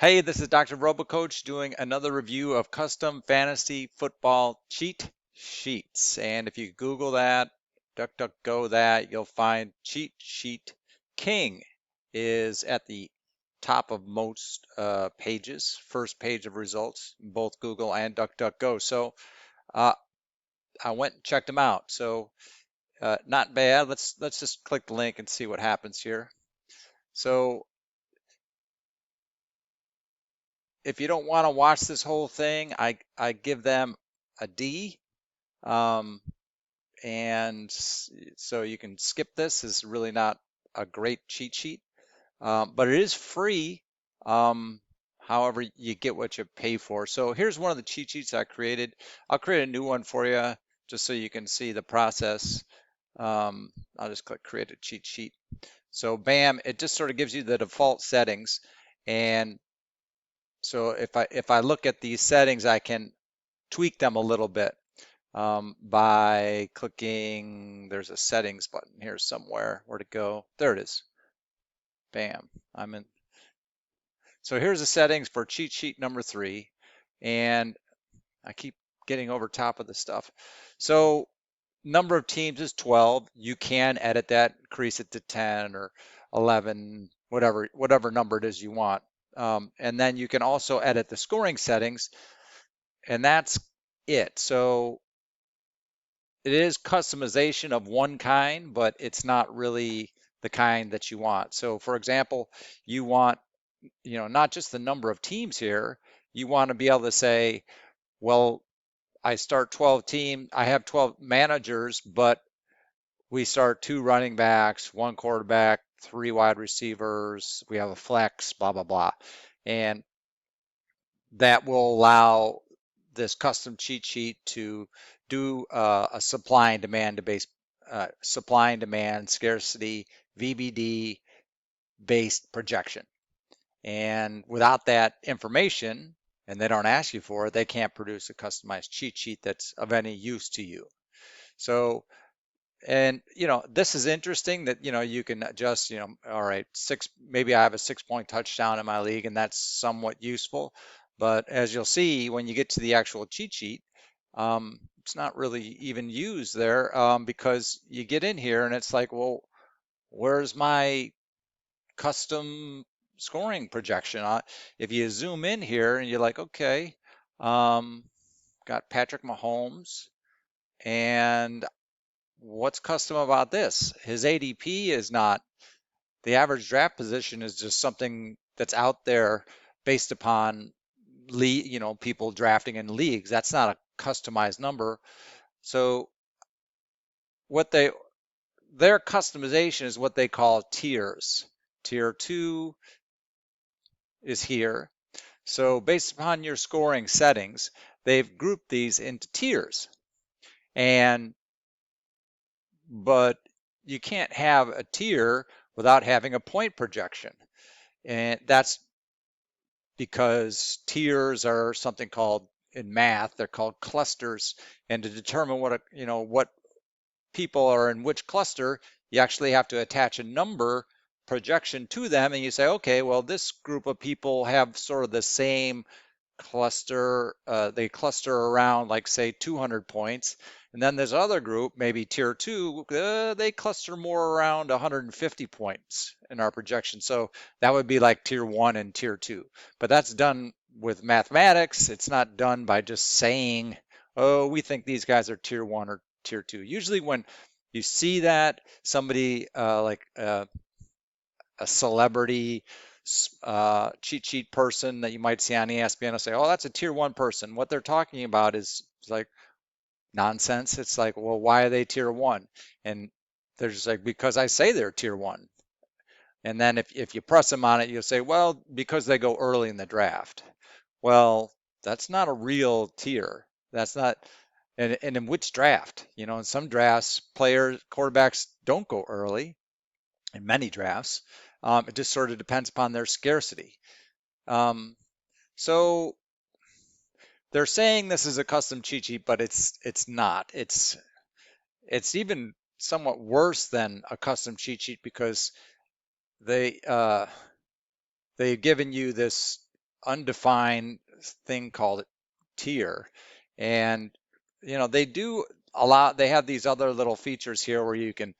Hey, this is Dr. RoboCoach doing another review of custom fantasy football cheat sheets. And if you Google that, DuckDuckGo that, you'll find Cheat Sheet King is at the top of most pages, first page of results, both Google and DuckDuckGo. So uh, I went and checked them out. So not bad. Let's just click the link and see what happens here. So if you don't want to watch this whole thing, I give them a D. Um, and so you can skip this. It's really not a great cheat sheet, but it is free. However, you get what you pay for. So here's one of the cheat sheets I created. I'll create a new one for you just so you can see the process. I'll just click create a cheat sheet. So bam, it just sort of gives you the default settings. And so if I look at these settings, I can tweak them a little bit by clicking. There's a settings button here somewhere. Where'd it go? There it is. Bam. I'm in. So here's the settings for cheat sheet number 3, and I keep getting over top of the stuff. So number of teams is 12. You can edit that, increase it to 10 or 11, whatever number it is you want. And then you can also edit the scoring settings, and that's it. So it is customization of one kind, but it's not really the kind that you want. So for example, you want, not just the number of teams here, you want to be able to say, well, I start 12 teams, I have 12 managers, but we start 2 running backs, 1 quarterback, 3 wide receivers, we have a flex, blah, blah, blah. And that will allow this custom cheat sheet to do a supply and demand based supply and demand scarcity VBD based projection. And without that information, and they don't ask you for it, they can't produce a customized cheat sheet that's of any use to you. So, and this is interesting that you can adjust, all right, maybe I have a 6-point touchdown in my league, and that's somewhat useful. But as you'll see when you get to the actual cheat sheet, it's not really even used there, because you get in here and it's like, well, where's my custom scoring projection? If you zoom in here and you're like, okay, got Patrick Mahomes, and what's custom about this? His ADP is not, the average draft position is just something that's out there based upon people drafting in leagues. That's not a customized number. So what their customization is what they call tiers. Tier 2 is here. So based upon your scoring settings, they've grouped these into tiers. But you can't have a tier without having a point projection. And that's because tiers are something called, in math, they're called clusters. And to determine what people are in which cluster, you actually have to attach a number projection to them. And you say, okay, well, this group of people have sort of the same cluster. They cluster around, like, say, 200 points. And then there's other group, maybe tier 2, they cluster more around 150 points in our projection. So that would be like tier 1 and tier 2. But that's done with mathematics. It's not done by just saying, oh, we think these guys are tier 1 or tier 2. Usually when you see that, somebody like a celebrity cheat sheet person that you might see on ESPN will say, oh, that's a tier 1 person. What they're talking about is like nonsense. It's like, well, why are they tier 1? And they're just like, because I say they're tier 1. And then if you press them on it, you'll say, well, because they go early in the draft. Well, that's not a real tier. That's not, and in which draft? In some drafts, quarterbacks don't go early. In many drafts, it just sort of depends upon their scarcity. So they're saying this is a custom cheat sheet, but it's not. It's even somewhat worse than a custom cheat sheet, because they they've given you this undefined thing called tier. And they do a lot. They have these other little features here where you can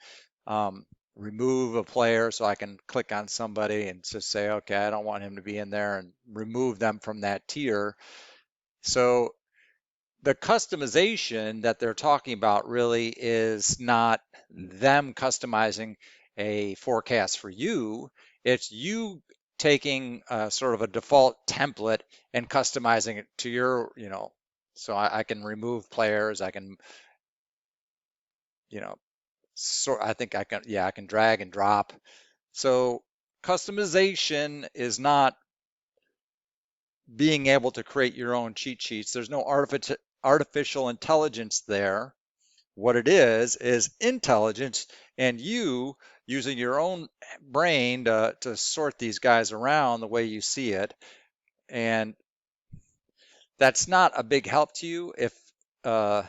remove a player. So I can click on somebody and just say, okay, I don't want him to be in there, and remove them from that tier. So the customization that they're talking about really is not them customizing a forecast for you. It's you taking sort of a default template and customizing it to your, so I can remove players. I can, you know, I think I can, yeah, I can drag and drop. So customization is not being able to create your own cheat sheets. There's no artificial intelligence there. What it is intelligence, and you using your own brain to sort these guys around the way you see it. And that's not a big help to you uh,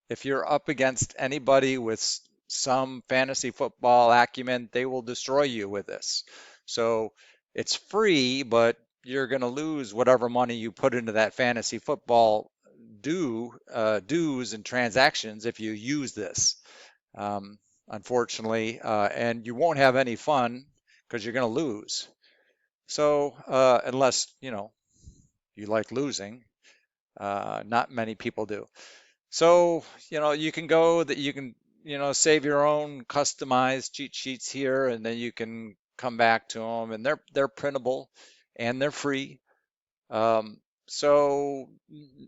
if you're up against anybody with some fantasy football acumen. They will destroy you with this. So it's free, but you're going to lose whatever money you put into that fantasy football dues and transactions if you use this. Um, Unfortunately, and you won't have any fun because you're going to lose. So unless you like losing, not many people do. So you can go that you can save your own customized cheat sheets here, and then you can come back to them, and they're printable and they're free. So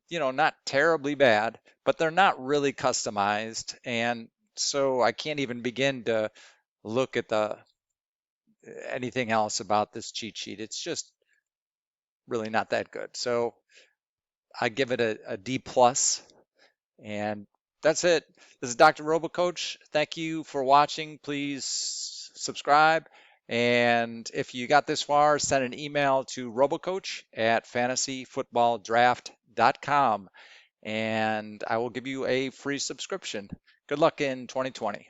not terribly bad, but they're not really customized, and so I can't even begin to look at the anything else about this cheat sheet. It's just really not that good. So I give it a D plus, and that's it. This is Dr. RoboCoach. Thank you for watching. Please subscribe. And if you got this far, send an email to robocoach at FantasyFootballDraft.com, and I will give you a free subscription. Good luck in 2020.